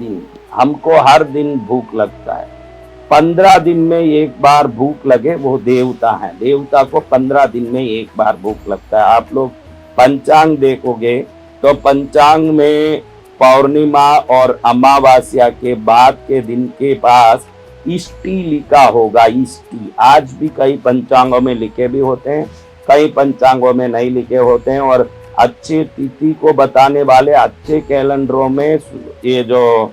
दिन, हमको हर दिन भूख लगता है। 15 दिन में एक बार भूख लगे वो देवता है, देवता को 15 दिन में एक बार भूख लगता है। आप लोग पंचांग देखोगे तो पंचांग में पौर्णिमा और अमावस्या के बाद के दिन के पास इष्टि लिखा होगा। इष्टि आज भी कई पंचांगों में लिखे भी होते हैं, कई पंचांगों में नहीं लिखे होते हैं। और अच्छी तिथि को बताने वाले अच्छे कैलेंडरों में ये जो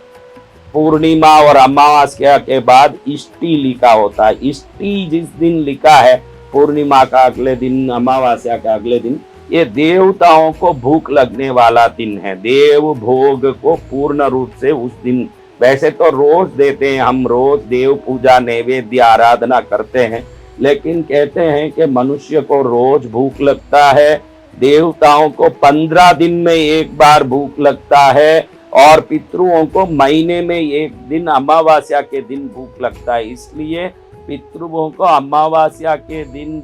पूर्णिमा और अमावस्या के बाद इष्टि लिखा होता है। इष्टि जिस दिन लिखा है, पूर्णिमा का अगले दिन, अमावस्या का अगले दिन, ये देवताओं को भूख लगने वाला दिन है। देव भोग को पूर्ण रूप से उस दिन, वैसे तो रोज देते हैं हम, रोज देव पूजा नैवेद्य आराधना करते हैं, लेकिन कहते हैं कि मनुष्य को रोज भूख लगता है, देवताओं को 15 दिन में एक बार भूख लगता है, और पितृओं को महीने में एक दिन अमावस्या के दिन भूख लगता है। इसलिए पितृओं को अमावस्या के दिन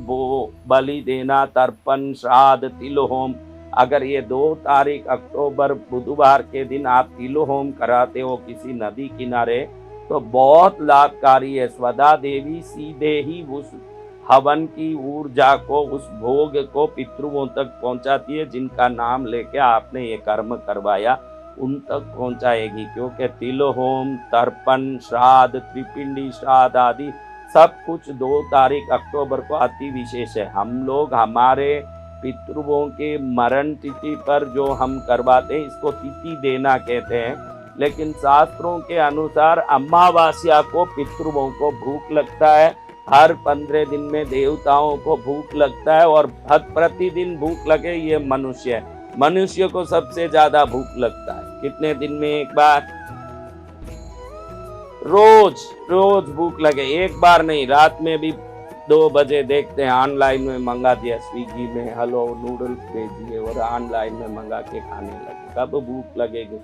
बलि देना, तर्पण, श्राद्ध, तिल होम, अगर ये 2 तारीख अक्टूबर बुधवार के दिन आप तिल होम कराते हो किसी नदी किनारे तो बहुत लाभकारी है। स्वदा देवी सीधे ही उस हवन की ऊर्जा को, उस भोग को पितृओं तक पहुंचाती है। जिनका नाम लेके आपने ये कर्म करवाया उन तक पहुंचाएगी, क्योंकि तिल होम, तर्पण, श्राद्ध, त्रिपिंडी श्राद्ध आदि सब कुछ 2 तारीख अक्टूबर को अति विशेष है। हम लोग हमारे पितृओं के मरण तिथि पर जो हम करवाते हैं इसको तिथि देना कहते हैं, लेकिन शास्त्रों के अनुसार अमावस्या को पितृओं को भूख लगता है, हर 15 दिन में देवताओं को भूख लगता है, और प्रतिदिन भूख लगे ये मनुष्य है। मनुष्य को सबसे ज्यादा भूख लगता है कितने दिन में एक बार? रोज रोज भूख लगे, एक बार नहीं, रात में भी 2 बजे देखते हैं ऑनलाइन में मंगा दिया, स्विगी में हेलो नूडल्स भेजिए और ऑनलाइन में मंगा के खाने लगे, कब भूख लगेगी?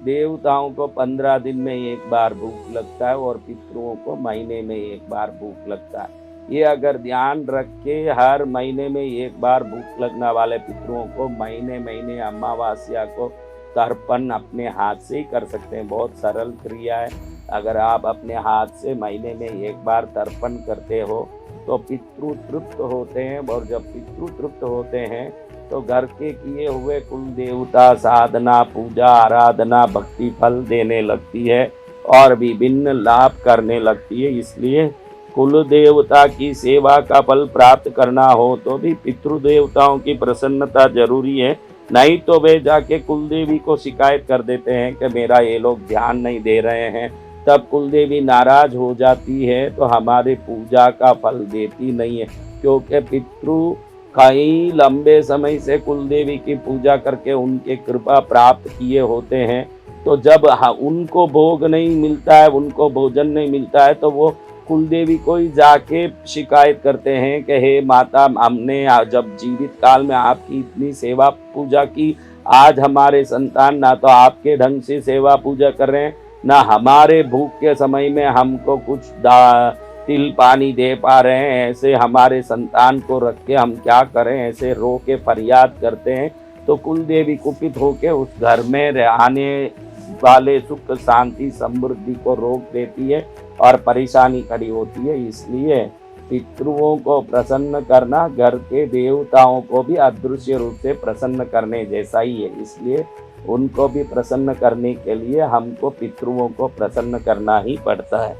देवताओं को 15 दिन में एक बार भूख लगता है और पितरों को महीने में एक बार भूख लगता है। ये अगर ध्यान रख के हर महीने में एक बार भूख लगने वाले पितरों को महीने महीने अमावस्या को तर्पण अपने हाथ से ही कर सकते हैं। बहुत सरल क्रिया है। अगर आप अपने हाथ से महीने में एक बार तर्पण करते हो तो पितृ तृप्त होते हैं, और जब पितृ तृप्त होते हैं तो घर के किए हुए कुल देवता साधना, पूजा, आराधना, भक्ति फल देने लगती है और विभिन्न लाभ करने लगती है। इसलिए कुल देवता की सेवा का फल प्राप्त करना हो तो भी पितृ देवताओं की प्रसन्नता जरूरी है, नहीं तो वे जाके कुलदेवी को शिकायत कर देते हैं कि मेरा ये लोग ध्यान नहीं दे रहे हैं। तब कुलदेवी नाराज हो जाती है तो हमारे पूजा का फल देती नहीं है, क्योंकि पितृ कई लंबे समय से कुलदेवी की पूजा करके उनके कृपा प्राप्त किए होते हैं। तो जब उनको भोग नहीं मिलता है, उनको भोजन नहीं मिलता है, तो वो कुलदेवी को ही जाके शिकायत करते हैं कि हे माता, हमने जब जीवित काल में आपकी इतनी सेवा पूजा की, आज हमारे संतान ना तो आपके ढंग से सेवा पूजा कर रहे हैं, ना हमारे भूख के समय में हमको कुछ तिल पानी दे पा रहे हैं, ऐसे हमारे संतान को रख के हम क्या करें, ऐसे रो के फरियाद करते हैं। तो कुलदेवी कुपित होके उस घर में रहने वाले सुख शांति समृद्धि को रोक देती है और परेशानी खड़ी होती है। इसलिए पितृओं को प्रसन्न करना घर के देवताओं को भी अदृश्य रूप से प्रसन्न करने जैसा ही है। इसलिए उनको भी प्रसन्न करने के लिए हमको पितृओं को प्रसन्न करना ही पड़ता है।